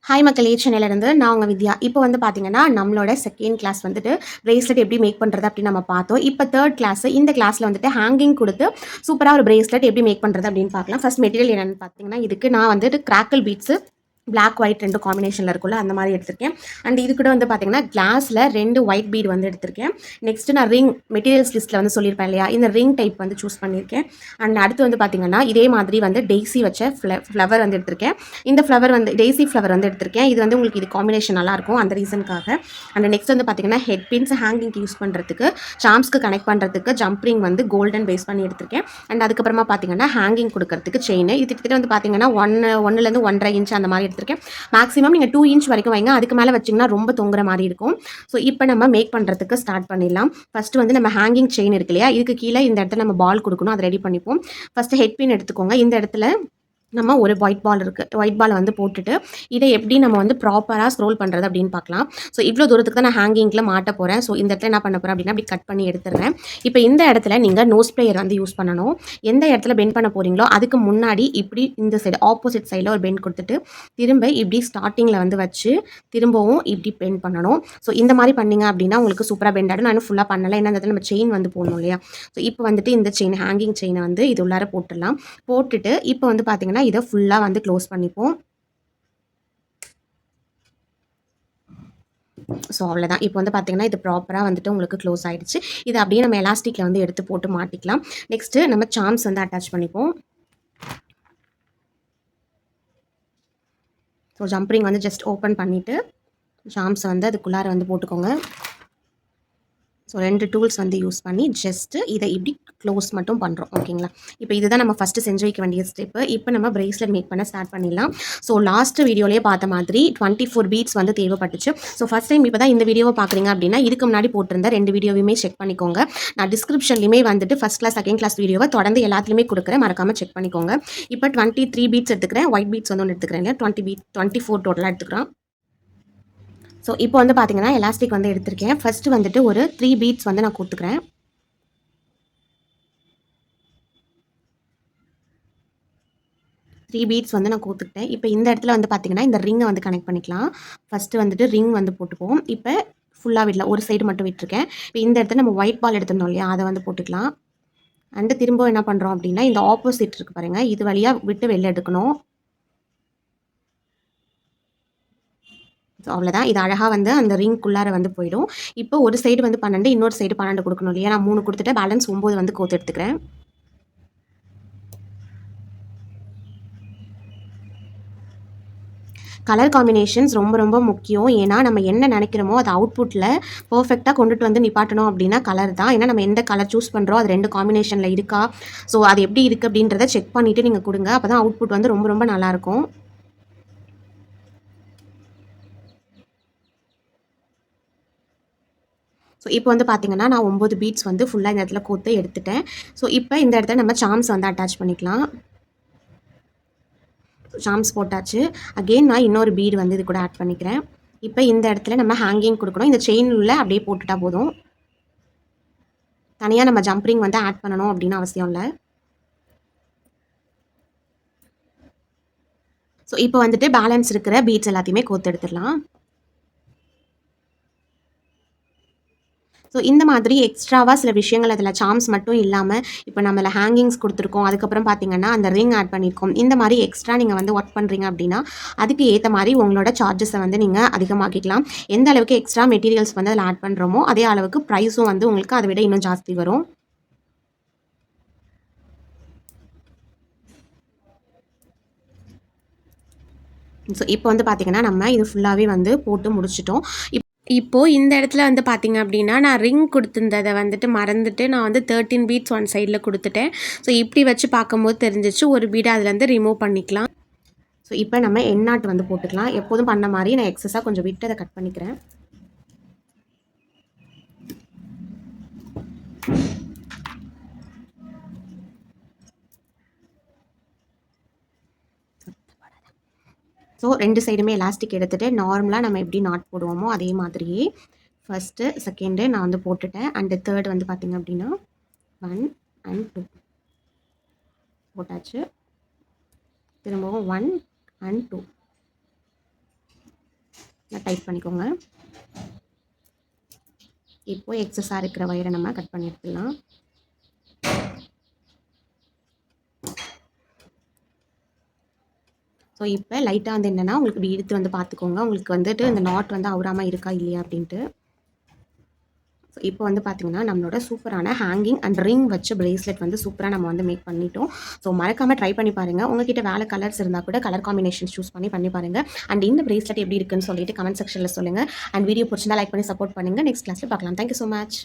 Hi மக்களே சென்னையிலேருந்து நான் உங்கள் வித்யா. இப்போ வந்து பார்த்தீங்கன்னா நம்மளோட செகண்ட் கிளாஸ் வந்துட்டு பிரேஸ்லெட் எப்படி மேக் பண்ணுறது அப்படின்னு நம்ம பார்த்தோம். இப்போ தேர்ட் கிளாஸ். இந்த கிளாஸில் வந்துட்டு ஹேங்கிங் கொடுத்து சூப்பராக ஒரு பிரேஸ்லெட் எப்படி மேக் பண்ணுறது அப்படின்னு பார்க்கலாம். ஃபர்ஸ்ட் மெட்டீரியல் என்னென்னு பார்த்தீங்கன்னா இதுக்கு நான் வந்துட்டு கிராக்கிள் பீட்ஸு பிளாக் ஒயிட் ரெண்டு காம்பினேஷனில் இருக்குல்ல அந்த மாதிரி எடுத்திருக்கேன். அண்ட் இது கூட வந்து பார்த்தீங்கன்னா கிளாஸில் ரெண்டு ஒயிட் பீட் வந்து எடுத்திருக்கேன். நெக்ஸ்ட்டு நான் ரிங் மெட்டீரியல்ஸ் லிஸ்ட்டில் வந்து சொல்லியிருப்பேன் இல்லையா, இந்த ரிங் டைப் வந்து சூஸ் பண்ணியிருக்கேன். அண்ட் அடுத்து வந்து பார்த்தீங்கன்னா இதே மாதிரி வந்து டெய்ஸி வச்ச ஃப்ளவர் வந்து எடுத்திருக்கேன். இந்த ஃப்ளவர் வந்து டெய்ஸி ஃப்ளவர் வந்து எடுத்திருக்கேன். இது வந்து உங்களுக்கு இது காம்பினேஷன் நல்லாயிருக்கும் அந்த ரீசனுக்காக. அண்ட் நெக்ஸ்ட் வந்து பார்த்தீங்கன்னா ஹெட் பின்ஸ் ஹேங்கிங்க்கு யூஸ் பண்ணுறதுக்கு, சாம்ஸ்க்கு கனெக்ட் பண்ணுறதுக்கு ஜம்ப்ரிங் வந்து கோல்டன் பேஸ் பண்ணி எடுத்திருக்கேன். அண்ட் அதுக்கப்புறமா பார்த்தீங்கன்னா ஹேங்கிங் கொடுக்கறதுக்கு செயின். இது கிட்டத்தட்ட வந்து பார்த்தீங்கன்னா ஒன்றுலேருந்து 1.5 இன்ச் அந்த மாதிரி எடுத்திருக்கேன். மேக்ஸிமம் நீங்கள் 2 இன்ச் வரைக்கும் வைங்க. அதுக்கு மேலே வச்சிங்கன்னா ரொம்ப தொங்குற மாதிரி இருக்கும். ஸோ இப்போ நம்ம மேக் பண்ணுறதுக்கு ஸ்டார்ட் பண்ணிடலாம். ஃபஸ்ட்டு வந்து நம்ம ஹேங்கிங் செயின் இருக்கு இல்லையா, இதுக்கு கீழே இந்த இடத்துல நம்ம பால் கொடுக்கணும். அதை ரெடி பண்ணிப்போம். ஃபஸ்ட்டு ஹெட் பின் எடுத்துக்கோங்க. இந்த இடத்துல நம்ம ஒரு ஒயிட் பால் இருக்குது, ஒயிட் பாலை வந்து போட்டுட்டு இதை எப்படி நம்ம வந்து ப்ராப்பராக ஸ்க்ரோல் பண்ணுறது அப்படின்னு பார்க்கலாம். ஸோ இவ்வளோ தூரத்துக்கு தான் நான் ஹேங்கிங்கில் மாட்ட போகிறேன். ஸோ இந்த இடத்துல என்ன பண்ண போகிறேன் அப்படின்னா அப்படி கட் பண்ணி எடுத்துடுறேன். இப்போ இந்த இடத்துல நீங்கள் நோஸ் பிளேயர் வந்து யூஸ் பண்ணணும். எந்த இடத்துல பெண்ட் பண்ண போகிறீங்களோ அதுக்கு முன்னாடி இப்படி இந்த சைடு ஆப்போசிட் சைடில் ஒரு பெண்ட் கொடுத்துட்டு திரும்ப இப்படி ஸ்டார்டிங்கில் வந்து வச்சு திரும்பவும் இப்படி பெண்ட் பண்ணணும். ஸோ இந்த மாதிரி பண்ணிங்க அப்படின்னா உங்களுக்கு சூப்பராக பெண்ட் ஆகிடும். நான் இன்னும் ஃபுல்லாக பண்ணலை, ஏன்னா இந்த இடத்துல நம்ம செயின் வந்து போடணும் இல்லையா. ஸோ இப்போ வந்துட்டு இந்த செயின் ஹேங்கிங் செயினை வந்து இது உள்ளார போட்டுடலாம். போட்டுட்டு இப்போ வந்து பார்த்தீங்கன்னா இதை ஃபுல்லாக வந்து க்ளோஸ் பண்ணிப்போம். ஸோ அவ்வளோதான். இப்போ வந்து பார்த்தீங்கன்னா இது ப்ராப்பராக வந்துட்டு உங்களுக்கு க்ளோஸ் ஆகிடுச்சு. இது அப்படியே நம்ம எலாஸ்டிக்கில் வந்து எடுத்து போட்டு மாட்டிக்கலாம். நெக்ஸ்ட்டு நம்ம சாம்ஸ் வந்து அட்டாச் பண்ணிப்போம். ஸோ ஜம்ப்ரிங் வந்து ஜஸ்ட் ஓப்பன் பண்ணிவிட்டு சாம்ஸை வந்து அதுக்குள்ளார வந்து போட்டுக்கோங்க. ஸோ 2 டூல்ஸ் வந்து யூஸ் பண்ணி ஜஸ்ட்டு இதை இப்படி க்ளோஸ் மட்டும் பண்ணுறோம். ஓகேங்களா. இப்போ இதுதான் நம்ம ஃபஸ்ட்டு செஞ்சு வைக்க வேண்டிய ஸ்டெப்பு. இப்போ நம்ம பிரேஸ்லெட் மேக் பண்ண ஸ்டார்ட் பண்ணிடலாம். ஸோ லாஸ்ட்டு வீடியோலேயே பார்த்த மாதிரி 24 பீட்ஸ் வந்து தேவைப்பட்டுச்சு. ஸோ ஃபஸ்ட் டைம் இப்போ தான் இந்த வீடியோவை பார்க்குறீங்க அப்படின்னா இதுக்கு முன்னாடி போட்டிருந்த 2 வீடியோவையுமே செக் பண்ணிக்கோங்க. நான் டிஸ்கிரிப்ஷன்லையுமே வந்துட்டு ஃபஸ்ட் கிளாஸ் செகண்ட் கிளாஸ் வீடியோவை தொடர்ந்து எல்லாத்துலேயுமே கொடுக்குறேன், மறக்காமல் செக் பண்ணிக்கோங்க. இப்போ 23 பீட்ஸ் எடுத்துக்கிறேன், ஒயிட் பீட்ஸ் வந்து ஒன்று எடுத்துக்கிறேன் இல்லையா, 24 டோட்டலாக எடுத்துக்கிறோம். ஸோ இப்போ வந்து பார்த்தீங்கன்னா எலாஸ்டிக் வந்து எடுத்திருக்கேன். ஃபஸ்ட்டு வந்துட்டு ஒரு 3 பீட்ஸ் வந்து நான் கொடுத்துக்கிறேன். 3 பீட்ஸ் வந்து நான் கோத்துக்கிட்டேன். இப்போ இந்த இடத்துல வந்து பார்த்தீங்கன்னா இந்த ரிங்கை வந்து கனெக்ட் பண்ணிக்கலாம். ஃபஸ்ட்டு வந்துட்டு ரிங் வந்து போட்டுப்போம். இப்போ ஃபுல்லாக விடல, ஒரு சைடு மட்டும் விட்டுருக்கேன். இப்போ இந்த இடத்துல நம்ம ஒயிட் பால் எடுத்திருந்தோம் இல்லையா, அதை வந்து போட்டுக்கலாம். அண்டு திரும்ப என்ன பண்ணுறோம் அப்படின்னா இந்த ஆப்போசிட் இருக்குது பாருங்கள், இது வழியாக விட்டு வெளில எடுக்கணும். ஸோ அவ்வளோதான். இது அழகாக வந்து அந்த ரிங்குள்ளார வந்து போயிடும். இப்போ ஒரு சைடு வந்து 12, இன்னொரு சைடு 12 கொடுக்கணும் இல்லையா, நான் 3 கொடுத்துட்டு பேலன்ஸ் 9 வந்து கோத்து எடுத்துக்கிறேன். கலர் காம்பினேஷன்ஸ் ரொம்ப ரொம்ப முக்கியம். ஏன்னா நம்ம என்ன நினைக்கிறோமோ அது அவுட்புட்டில் பர்ஃபெக்டாக கொண்டுட்டு வந்து நிப்பாட்டணும் அப்படின்னா கலர் தான். ஏன்னா நம்ம எந்த கலர் சூஸ் பண்ணுறோம் அது 2 காம்பினேஷனில் இருக்கா, ஸோ அது எப்படி இருக்குது அப்படின்றத செக் பண்ணிவிட்டு நீங்கள் கொடுங்க. அப்போ தான் அவுட்புட் வந்து ரொம்ப ரொம்ப நல்லாயிருக்கும். ஸோ இப்போ வந்து பார்த்தீங்கன்னா நான் 9 பீட்ஸ் வந்து ஃபுல்லாக இந்த இடத்துல கோத்து எடுத்துட்டேன். ஸோ இப்போ இந்த இடத்துல நம்ம சாம்ஸ் வந்து அட்டாச் பண்ணிக்கலாம். சாம்ஸ் போட்டாச்சு. அகெயின் நான் இன்னொரு பீடு வந்து இது கூட ஆட் பண்ணிக்கிறேன். இப்போ இந்த இடத்துல நம்ம ஹேங்கிங் கொடுக்கணும். இந்த செயின் உள்ள அப்படியே போட்டுட்டா போதும். தனியாக நம்ம ஜம்ப்ரிங் வந்து ஆட் பண்ணணும் அப்படின்னு அவசியம் இல்லை. ஸோ இப்போ வந்துட்டு பேலன்ஸ் இருக்கிற பீட்ஸ் எல்லாத்தையுமே கோத்து எடுத்துடலாம். ஸோ இந்த மாதிரி எக்ஸ்ட்ராவாக சில விஷயங்கள் அதில் சாம்ஸ் மட்டும் இல்லாமல் இப்போ நம்மள ஹேங்கிங்ஸ் கொடுத்துருக்கோம், அதுக்கப்புறம் பார்த்தீங்கன்னா அந்த ரிங் ஆட் பண்ணியிருக்கோம். இந்த மாதிரி எக்ஸ்ட்ரா நீங்கள் வந்து ஒர்க் பண்ணுறீங்க அப்படின்னா அதுக்கு ஏற்ற மாதிரி உங்களோட சார்ஜஸை வந்து நீங்கள் அதிகமாக்கிக்கலாம். எந்த அளவுக்கு எக்ஸ்ட்ரா மெட்டீரியல்ஸ் வந்து அதில் ஆட் பண்ணுறோமோ அதே அளவுக்கு ப்ரைஸும் வந்து உங்களுக்கு அதை விட இன்னும் ஜாஸ்தி வரும். ஸோ இப்போ வந்து பார்த்தீங்கன்னா நம்ம இது ஃபுல்லாகவே வந்து போட்டு முடிச்சிட்டோம். இப்போது இந்த இடத்துல வந்து பார்த்திங்க அப்படின்னா நான் ரிங் கொடுத்துருந்ததை வந்துட்டு மறந்துட்டு நான் வந்து 13 பீட்ஸ் ஒன் சைடில் கொடுத்துட்டேன். ஸோ இப்படி வச்சு பார்க்கும்போது தெரிஞ்சிச்சு, ஒரு பீடை அதுலேருந்து ரிமூவ் பண்ணிக்கலாம். ஸோ இப்போ நம்ம எண்ணாட்டு வந்து போட்டுக்கலாம். எப்போதும் பண்ண மாதிரி நான் எக்ஸஸாக கொஞ்சம் விட்டு அதை கட் பண்ணிக்கிறேன். ஸோ 2 சைடுமே எலாஸ்டிக் எடுத்துகிட்டு நார்மலாக நம்ம எப்படி நாட் போடுவோமோ அதே மாதிரியே ஃபஸ்ட்டு செகண்டு நான் வந்து போட்டுட்டேன். அண்டு தேர்டு வந்து பார்த்திங்க அப்படின்னா 1 and 2 போட்டாச்சு. திரும்பவும் 1 and 2 டைட் பண்ணிக்கோங்க. இப்போ எக்ஸஸாக இருக்கிற வயரை நம்ம கட் பண்ணி எடுத்துடலாம். ஸோ இப்போ லைட்டாக வந்து என்னென்னா உங்களுக்கு இப்படி இழுத்து வந்து பார்த்துக்கோங்க. உங்களுக்கு வந்துட்டு இந்த நாட் வந்து அவுறாமல் இருக்கா இல்லையா அப்படின்ட்டு. ஸோ இப்போ வந்து பார்த்தீங்கன்னா நம்மளோட சூப்பரான ஹேங்கிங் அண்ட் ரிங் வச்சு பிரேஸ்லெட் வந்து சூப்பராக நம்ம வந்து மேக் பண்ணிட்டோம். ஸோ மறக்காமல் ட்ரை பண்ணி பாருங்கள். உங்ககிட்ட வேறு கலர்ஸ் இருந்தால் கூட கலர் காம்பினேஷன்ஸ் சூஸ் பண்ணி பாருங்கள். அண்ட் இந்த பிரேஸ்லெட் எப்படி இருக்குன்னு சொல்லிட்டு கமெண்ட் செக்ஷனில் சொல்லுங்கள். அண்ட் வீடியோ பிடிச்சிருந்தா லைக் பண்ணி சப்போர்ட் பண்ணுங்கள். நெக்ஸ்ட் கிளாஸில் பார்க்கலாம். Thank you so much.